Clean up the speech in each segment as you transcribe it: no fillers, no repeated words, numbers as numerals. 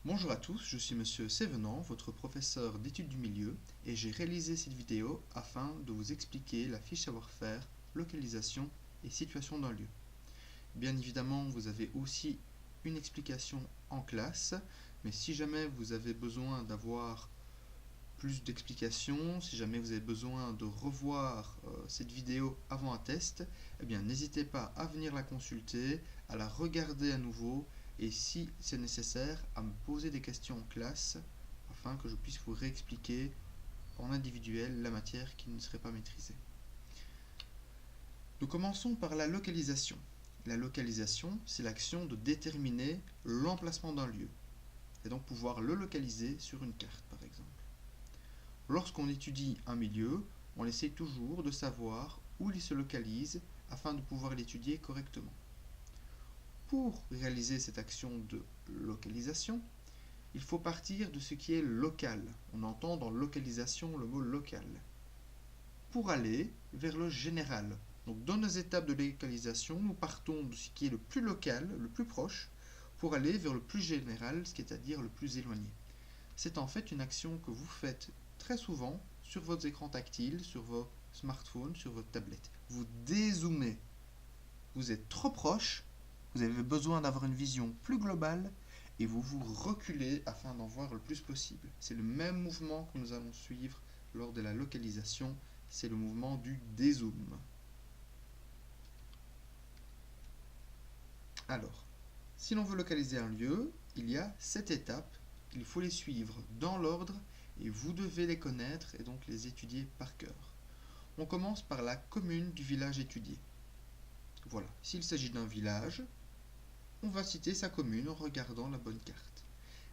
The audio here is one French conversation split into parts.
Bonjour à tous, je suis Monsieur Sévenant, votre professeur d'études du milieu, et j'ai réalisé cette vidéo afin de vous expliquer la fiche savoir-faire, localisation et situation d'un lieu. Bien évidemment, vous avez aussi une explication en classe, mais si jamais vous avez besoin d'avoir plus d'explications, si jamais vous avez besoin de revoir cette vidéo avant un test, eh bien n'hésitez pas à venir la consulter, à la regarder à nouveau et si c'est nécessaire, à me poser des questions en classe afin que je puisse vous réexpliquer en individuel la matière qui ne serait pas maîtrisée. Nous commençons par la localisation. La localisation, c'est l'action de déterminer l'emplacement d'un lieu, et donc pouvoir le localiser sur une carte par exemple. Lorsqu'on étudie un milieu, on essaie toujours de savoir où il se localise afin de pouvoir l'étudier correctement. Pour réaliser cette action de localisation, il faut partir de ce qui est local. On entend dans localisation le mot local. Pour aller vers le général. Donc dans nos étapes de localisation, nous partons de ce qui est le plus local, le plus proche, pour aller vers le plus général, c'est-à-dire le plus éloigné. C'est en fait une action que vous faites très souvent sur votre écran tactile, sur vos smartphones, sur votre tablette. Vous dézoomez. Vous êtes trop proche, vous avez besoin d'avoir une vision plus globale et vous vous reculez afin d'en voir le plus possible. C'est le même mouvement que nous allons suivre lors de la localisation, c'est le mouvement du dézoom. Alors, si l'on veut localiser un lieu, il y a 7 étapes, il faut les suivre dans l'ordre et vous devez les connaître et donc les étudier par cœur. On commence par la commune du village étudié. Voilà, s'il s'agit d'un village, on va citer sa commune en regardant la bonne carte.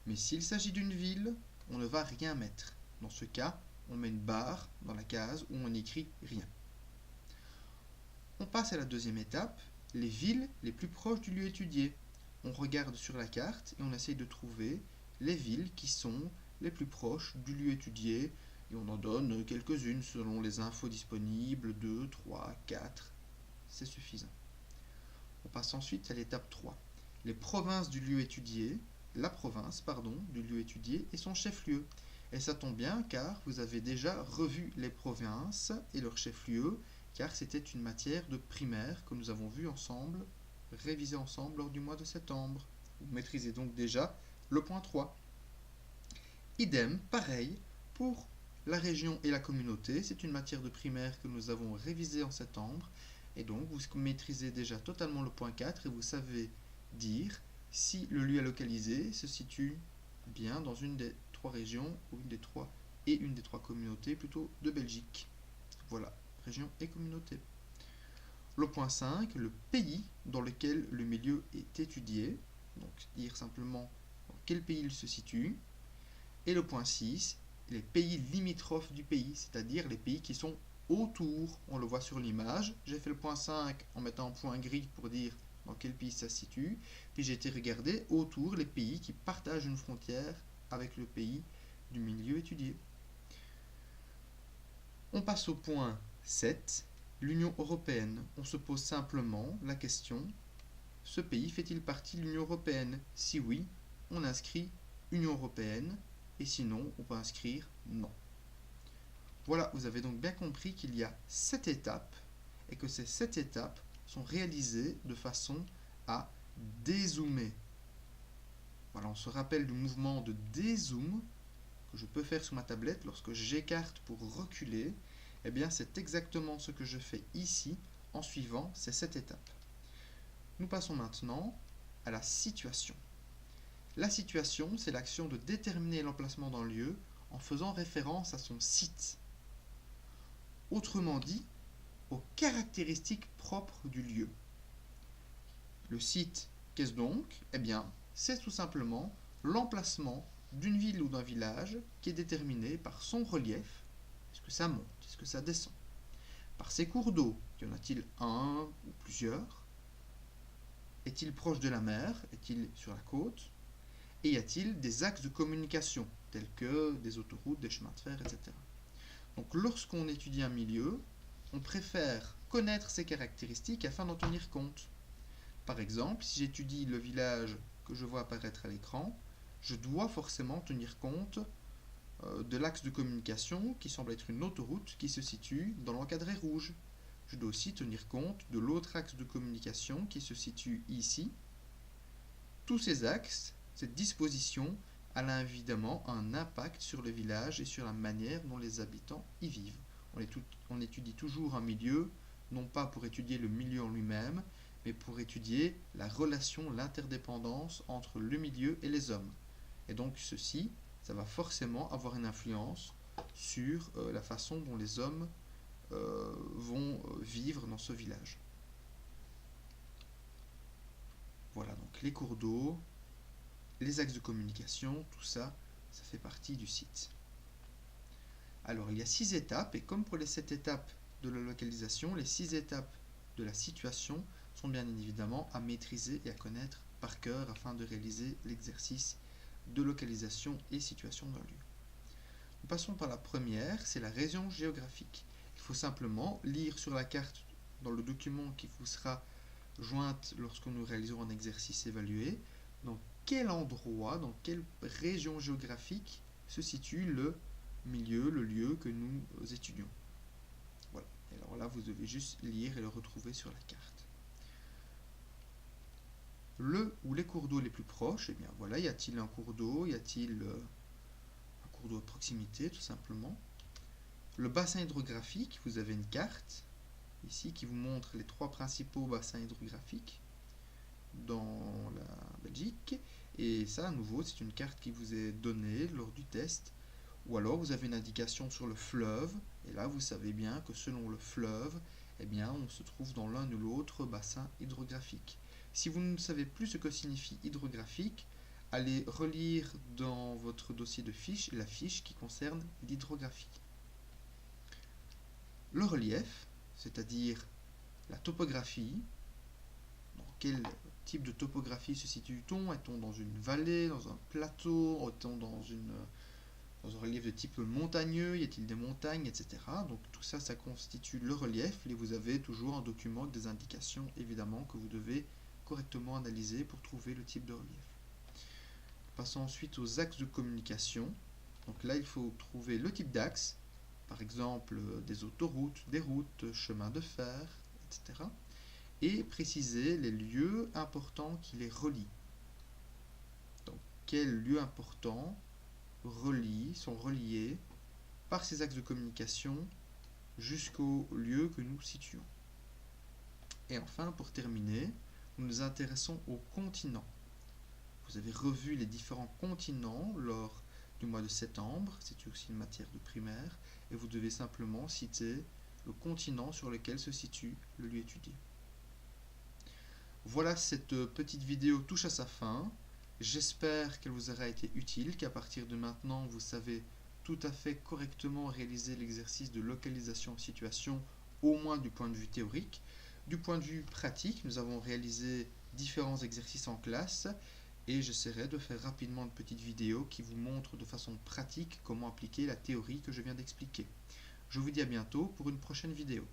Mais s'il s'agit d'une ville, on ne va rien mettre. Dans ce cas, on met une barre dans la case où on n'écrit rien. On passe à la deuxième étape, les villes les plus proches du lieu étudié. On regarde sur la carte et on essaye de trouver les villes qui sont les plus proches du lieu étudié et on en donne quelques-unes selon les infos disponibles, 2, 3, 4, c'est suffisant. On passe ensuite à l'étape 3. Les provinces du lieu étudié, la province, pardon, du lieu étudié et son chef-lieu. Et ça tombe bien car vous avez déjà revu les provinces et leur chef-lieu car c'était une matière de primaire que nous avons vue ensemble, révisée ensemble lors du mois de septembre. Vous maîtrisez donc déjà le point 3. Idem, pareil, pour la région et la communauté, c'est une matière de primaire que nous avons révisée en septembre, et donc vous maîtrisez déjà totalement le point 4 et vous savez dire si le lieu à localiser se situe bien dans une des 3 régions, ou une des 3 communautés plutôt de Belgique. Voilà, région et communauté. Le point 5, le pays dans lequel le milieu est étudié, donc dire simplement dans quel pays il se situe. Et le point 6, les pays limitrophes du pays, c'est-à-dire les pays qui sont autour. On le voit sur l'image. J'ai fait le point 5 en mettant un point gris pour dire dans quel pays ça se situe. Puis j'ai été regarder autour les pays qui partagent une frontière avec le pays du milieu étudié. On passe au point 7, l'Union européenne. On se pose simplement la question, ce pays fait-il partie de l'Union européenne? Si oui, on inscrit Union européenne. Et sinon, on peut inscrire non. Voilà, vous avez donc bien compris qu'il y a 7 étapes et que ces 7 étapes sont réalisées de façon à dézoomer. Voilà, on se rappelle du mouvement de dézoom que je peux faire sur ma tablette lorsque j'écarte pour reculer. Eh bien, c'est exactement ce que je fais ici en suivant ces 7 étapes. Nous passons maintenant à la situation. La situation, c'est l'action de déterminer l'emplacement d'un lieu en faisant référence à son site. Autrement dit, aux caractéristiques propres du lieu. Le site, qu'est-ce donc? Eh bien, c'est tout simplement l'emplacement d'une ville ou d'un village qui est déterminé par son relief. Est-ce que ça monte? Est-ce que ça descend? Par ses cours d'eau, y en a-t-il un ou plusieurs? Est-il proche de la mer? Est-il sur la côte? Et y a-t-il des axes de communication, tels que des autoroutes, des chemins de fer, etc. Donc lorsqu'on étudie un milieu, on préfère connaître ses caractéristiques afin d'en tenir compte. Par exemple, si j'étudie le village que je vois apparaître à l'écran, je dois forcément tenir compte de l'axe de communication qui semble être une autoroute qui se situe dans l'encadré rouge. Je dois aussi tenir compte de l'autre axe de communication qui se situe ici. Tous ces axes, cette disposition, elle a évidemment un impact sur le village et sur la manière dont les habitants y vivent. On étudie toujours un milieu, non pas pour étudier le milieu en lui-même, mais pour étudier la relation, l'interdépendance entre le milieu et les hommes. Et donc ceci, ça va forcément avoir une influence sur la façon dont les hommes vont vivre dans ce village. Voilà, donc les cours d'eau, les axes de communication, tout ça, ça fait partie du site. Alors, il y a 6 étapes, et comme pour les 7 étapes de la localisation, les 6 étapes de la situation sont bien évidemment à maîtriser et à connaître par cœur afin de réaliser l'exercice de localisation et situation d'un lieu. Nous passons par la première, c'est la région géographique. Il faut simplement lire sur la carte dans le document qui vous sera jointe lorsque nous réaliserons un exercice évalué, dans quel endroit, dans quelle région géographique se situe le milieu, le lieu que nous étudions. Voilà. Et alors là, vous devez juste lire et le retrouver sur la carte. Le ou les cours d'eau les plus proches, eh bien voilà, y a-t-il un cours d'eau, y a-t-il un cours d'eau à proximité, tout simplement. Le bassin hydrographique, vous avez une carte ici qui vous montre les 3 principaux bassins hydrographiques dans la Belgique, et ça à nouveau c'est une carte qui vous est donnée lors du test, ou alors vous avez une indication sur le fleuve, et là vous savez bien que selon le fleuve, eh bien on se trouve dans l'un ou l'autre bassin hydrographique. Si vous ne savez plus ce que signifie hydrographique, allez relire dans votre dossier de fiches la fiche qui concerne l'hydrographie. Le relief, c'est-à-dire la topographie, dans quel type de topographie se situe-t-on? Est-on dans une vallée, dans un plateau? Est-on dans un relief de type montagneux? Y a-t-il des montagnes, etc. Donc tout ça, ça constitue le relief, et vous avez toujours un document avec des indications, évidemment, que vous devez correctement analyser pour trouver le type de relief. Passons ensuite aux axes de communication. Donc là, il faut trouver le type d'axe, par exemple des autoroutes, des routes, chemins de fer, etc. Et préciser les lieux importants qui les relient. Donc, quels lieux importants sont reliés par ces axes de communication jusqu'au lieu que nous situons. Et enfin, pour terminer, nous nous intéressons aux continents. Vous avez revu les différents continents lors du mois de septembre, c'est aussi une matière de primaire, et vous devez simplement citer le continent sur lequel se situe le lieu étudié. Voilà, cette petite vidéo touche à sa fin. J'espère qu'elle vous aura été utile, qu'à partir de maintenant, vous savez tout à fait correctement réaliser l'exercice de localisation en situation, au moins du point de vue théorique. Du point de vue pratique, nous avons réalisé différents exercices en classe, et j'essaierai de faire rapidement une petite vidéo qui vous montre de façon pratique comment appliquer la théorie que je viens d'expliquer. Je vous dis à bientôt pour une prochaine vidéo.